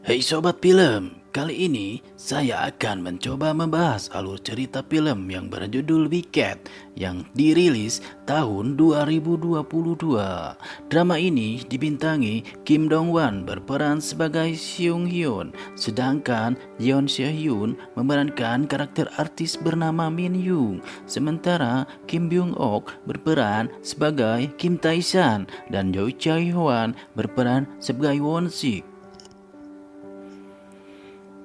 Hei sobat film, kali ini saya akan mencoba membahas alur cerita film yang berjudul Wicked yang dirilis tahun 2022. Drama ini dibintangi Kim Dong Won berperan sebagai Seung Hyun, sedangkan Yeon Se Hyun memerankan karakter artis bernama Min Young. Sementara Kim Byung Ok berperan sebagai Kim Tae San dan Choi Chae Hwan berperan sebagai Won Sik.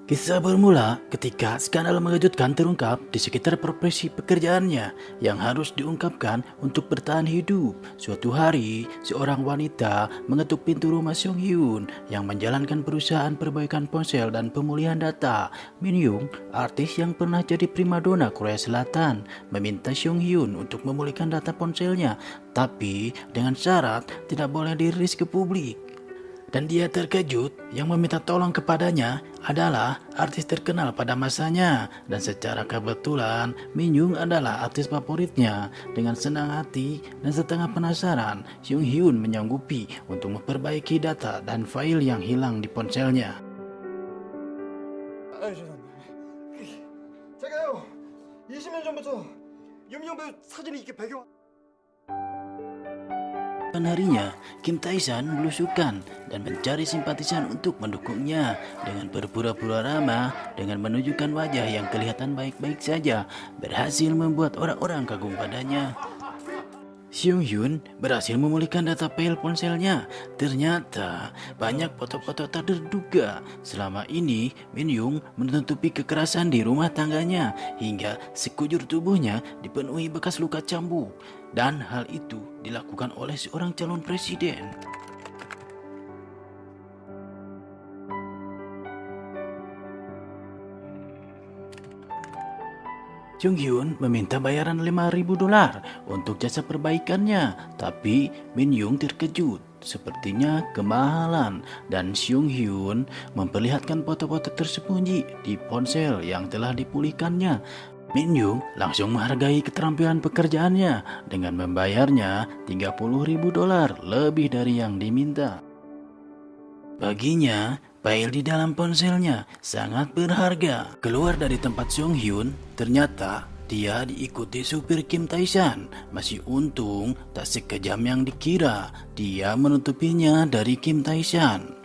Kisah bermula ketika skandal mengejutkan terungkap di sekitar profesi pekerjaannya yang harus diungkapkan untuk bertahan hidup. Suatu hari, seorang wanita mengetuk pintu rumah Seung Hyun yang menjalankan perusahaan perbaikan ponsel dan pemulihan data. Min Young, artis yang pernah jadi primadona Korea Selatan, meminta Seung Hyun untuk memulihkan data ponselnya, tapi dengan syarat tidak boleh dirilis ke publik. Dan dia terkejut, yang meminta tolong kepadanya adalah artis terkenal pada masanya. Dan secara kebetulan, Min Young adalah artis favoritnya. Dengan senang hati dan setengah penasaran, Seung Hyun menyanggupi untuk memperbaiki data dan file yang hilang di ponselnya. 죄송합니다. 제가요 20년 전부터 유명 배우 사진이 이게 배경. Harinya, Kim Tae San belusukan dan mencari simpatisan untuk mendukungnya dengan berpura-pura ramah dengan menunjukkan wajah yang kelihatan baik-baik saja, berhasil membuat orang-orang kagum padanya. Seung Hyun berhasil memulihkan data file ponselnya. Ternyata banyak foto-foto tak terduga. Selama ini Min Young menutupi kekerasan di rumah tangganya hingga sekujur tubuhnya dipenuhi bekas luka cambuk. Dan hal itu dilakukan oleh seorang calon presiden. Seung Hyun meminta bayaran $5.000 untuk jasa perbaikannya, tapi Min Young terkejut. Sepertinya kemahalan, dan Seung Hyun memperlihatkan foto-foto tersembunyi di ponsel yang telah dipulihkannya. Min Young langsung menghargai keterampilan pekerjaannya dengan membayarnya $30.000 lebih dari yang diminta. Baginya, file di dalam ponselnya sangat berharga. Keluar dari tempat Seung Hyun, ternyata dia diikuti supir Kim Tae San. Masih untung tak sekejam yang dikira. Dia menutupinya dari Kim Tae San.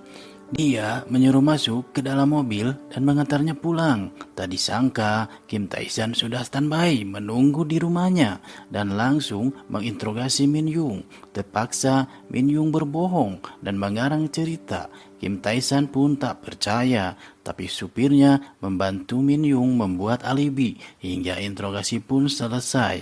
Dia menyuruh masuk ke dalam mobil dan mengantarnya pulang. Tak disangka Kim Tae San sudah standby menunggu di rumahnya dan langsung menginterogasi Min Young. Terpaksa Min Young berbohong dan mengarang cerita. Kim Tae San pun tak percaya, tapi supirnya membantu Min Young membuat alibi hingga interogasi pun selesai.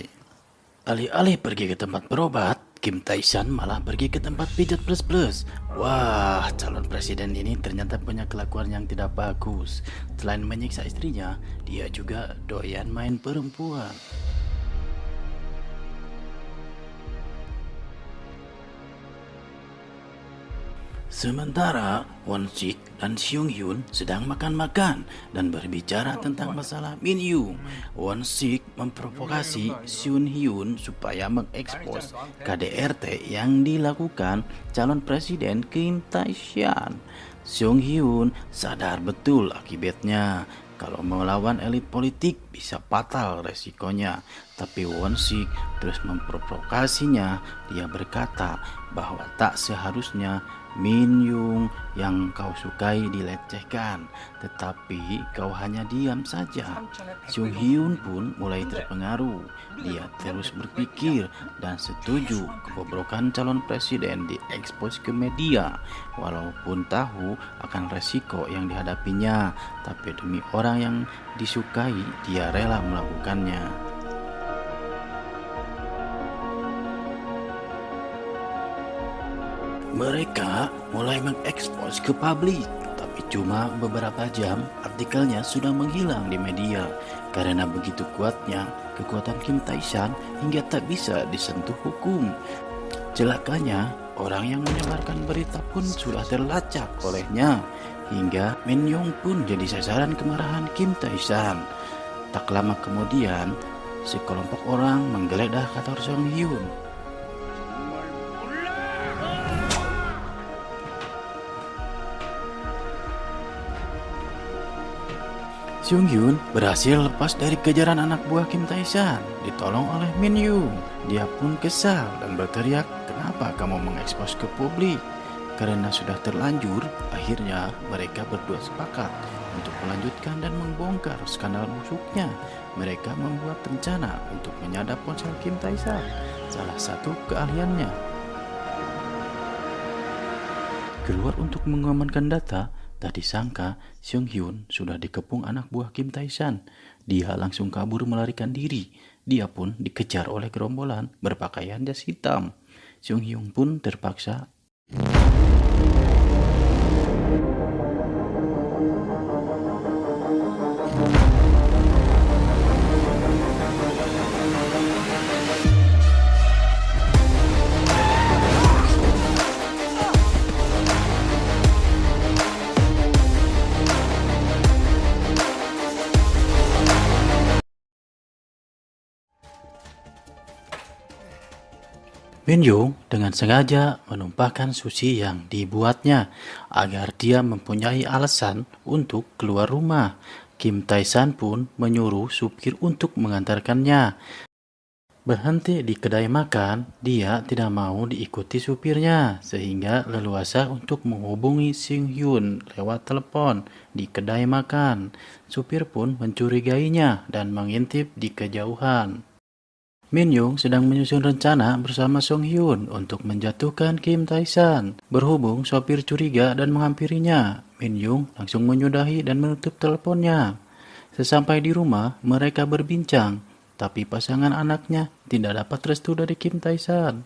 Alih-alih pergi ke tempat berobat, Kim Tae San malah pergi ke tempat pijat plus-plus. Wah, calon presiden ini ternyata punya kelakuan yang tidak bagus. Selain menyiksa istrinya, dia juga doyan main perempuan. Sementara Won Sik dan Seung Hyun sedang makan-makan dan berbicara tentang masalah Min Young. Won Sik memprovokasi Seung Hyun supaya mengekspos KDRT yang dilakukan calon presiden Kim Tae San. Seung Hyun sadar betul akibatnya. Kalau melawan elit politik bisa fatal resikonya. Tapi Won Sik terus memprovokasinya. Dia berkata bahwa tak seharusnya Min Young yang kau sukai dilecehkan, tetapi kau hanya diam saja. Seung Hyun pun mulai terpengaruh. Dia terus berpikir dan setuju kebobrokan calon presiden diekspos ke media. Walaupun tahu akan resiko yang dihadapinya, tapi demi orang yang disukai, dia rela melakukannya. Mereka mulai mengekspos ke publik, tapi cuma beberapa jam artikelnya sudah menghilang di media karena begitu kuatnya kekuatan Kim Tae San hingga tak bisa disentuh hukum. Celakanya, orang yang menyebarkan berita pun sudah terlacak olehnya hingga Min Young pun jadi sasaran kemarahan Kim Tae San. Tak lama kemudian, sekelompok orang menggeledah kantor Seung Hyun. Seung Hyun berhasil lepas dari kejaran anak buah Kim Tae-san, ditolong oleh Min Yung. Dia pun kesal dan berteriak, "Kenapa kamu mengekspos ke publik?" Karena sudah terlanjur, akhirnya mereka berdua sepakat untuk melanjutkan dan membongkar skandal busuknya. Mereka membuat rencana untuk menyadap ponsel Kim Tae-san, salah satu keahliannya. Keluar untuk mengamankan data, tak disangka Seung Hyun sudah dikepung anak buah Kim Tae-san. Dia langsung kabur melarikan diri. Dia pun dikejar oleh gerombolan berpakaian jas hitam. Seung Hyun pun terpaksa Min Yung dengan sengaja menumpahkan sushi yang dibuatnya agar dia mempunyai alasan untuk keluar rumah. Kim Tae-san pun menyuruh supir untuk mengantarkannya. Berhenti di kedai makan, dia tidak mau diikuti supirnya sehingga leluasa untuk menghubungi Seung Hyun lewat telepon di kedai makan. Supir pun mencurigainya dan mengintip di kejauhan. Min Yung sedang menyusun rencana bersama Seung Hyun untuk menjatuhkan Kim Tae-san. Berhubung sopir curiga dan menghampirinya, Min Yung langsung menyudahi dan menutup teleponnya. Sesampai di rumah, mereka berbincang, tapi pasangan anaknya tidak dapat restu dari Kim Tae-san.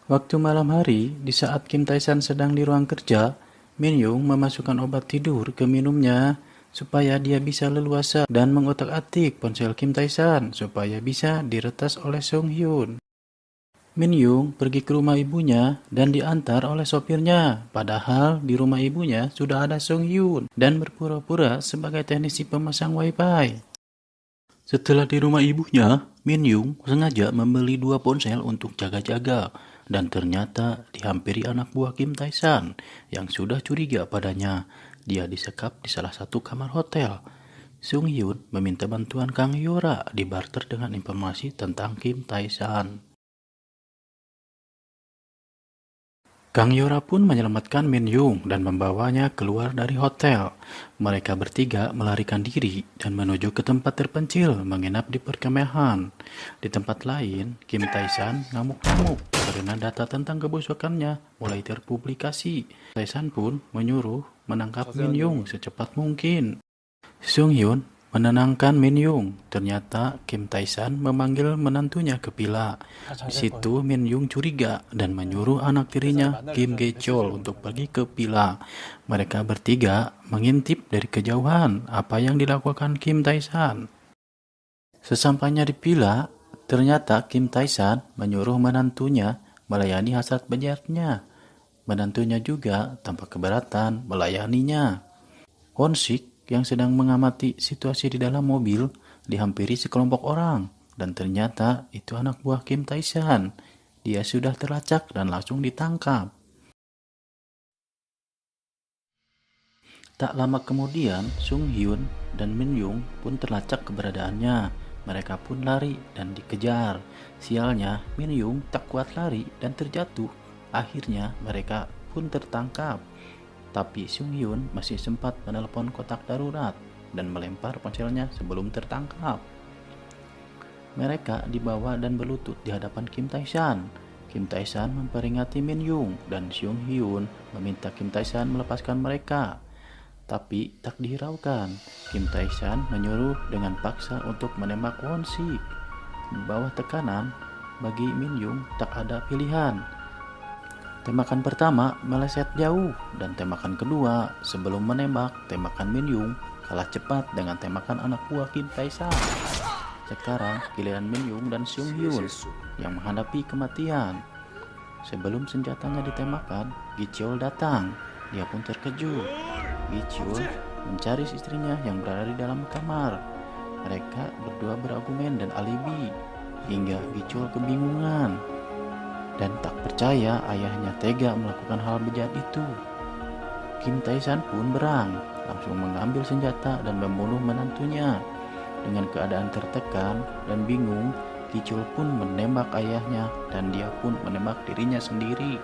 Waktu malam hari, di saat Kim Tae-san sedang di ruang kerja, Min Yung memasukkan obat tidur ke minumnya supaya dia bisa leluasa dan mengotak-atik ponsel Kim Tae-san supaya bisa diretas oleh Seung Hyun. Min Yung pergi ke rumah ibunya dan diantar oleh sopirnya, padahal di rumah ibunya sudah ada Seung Hyun dan berpura-pura sebagai teknisi pemasang wifi. Setelah di rumah ibunya, Min Yung sengaja membeli 2 ponsel untuk jaga-jaga dan ternyata dihampiri anak buah Kim Tae-san yang sudah curiga padanya. Dia disekap di salah satu kamar hotel. Seung Hyun meminta bantuan Kang Yora dibarter dengan informasi tentang Kim Tae-san. Kang Yora pun menyelamatkan Min Yung dan membawanya keluar dari hotel. Mereka bertiga melarikan diri dan menuju ke tempat terpencil menginap di perkemahan. Di tempat lain, Kim Tae-san ngamuk-ngamuk karena data tentang kebusukannya mulai terpublikasi. Tae-san pun menyuruh menangkap Min Yung secepat mungkin. Seung Hyun menenangkan Min Yung. Ternyata Kim Tae-san memanggil menantunya ke villa. Di situ Min Yung curiga dan menyuruh anak tirinya Kim Ge-chol untuk pergi ke villa. Mereka bertiga mengintip dari kejauhan apa yang dilakukan Kim Tae-san. Sesampainya di villa, ternyata Kim Tae-san menyuruh menantunya melayani hasrat bejatnya. Menantunya juga tanpa keberatan melayaninya. Won-sik yang sedang mengamati situasi di dalam mobil dihampiri sekelompok orang dan ternyata itu anak buah Kim Tae-san. Dia sudah terlacak dan langsung ditangkap. Tak lama kemudian, Seung Hyun dan Min Yung pun terlacak keberadaannya. Mereka pun lari dan dikejar. Sialnya, Min Yung tak kuat lari dan terjatuh. Akhirnya mereka pun tertangkap. Tapi Seung Hyun masih sempat menelepon kotak darurat dan melempar ponselnya sebelum tertangkap. Mereka dibawa dan berlutut di hadapan Kim Tae-san. Kim Tae-san memperingati Min Yung dan Seung Hyun meminta Kim Tae-san melepaskan mereka. Tapi tak dihiraukan. Kim Tae-san menyuruh dengan paksa untuk menembak Won-sik. Di bawah tekanan, bagi Min Yung tak ada pilihan. Tembakan pertama meleset jauh dan tembakan kedua sebelum menembak, tembakan Min Yung kalah cepat dengan tembakan anak buah Kim Tae-san. Sekarang giliran Min Yung dan Seung Hyun yang menghadapi kematian. Sebelum senjatanya ditembakkan, Gi-chol datang. Dia pun terkejut. Gi-chol mencari istrinya yang berada di dalam kamar. Mereka berdua berargumen dan alibi hingga Gi-chol kebingungan dan tak percaya ayahnya tega melakukan hal bejat itu. Kim Tae-san pun berang langsung mengambil senjata dan membunuh menantunya. Dengan keadaan tertekan dan bingung, Kicul pun menembak ayahnya dan dia pun menembak dirinya sendiri.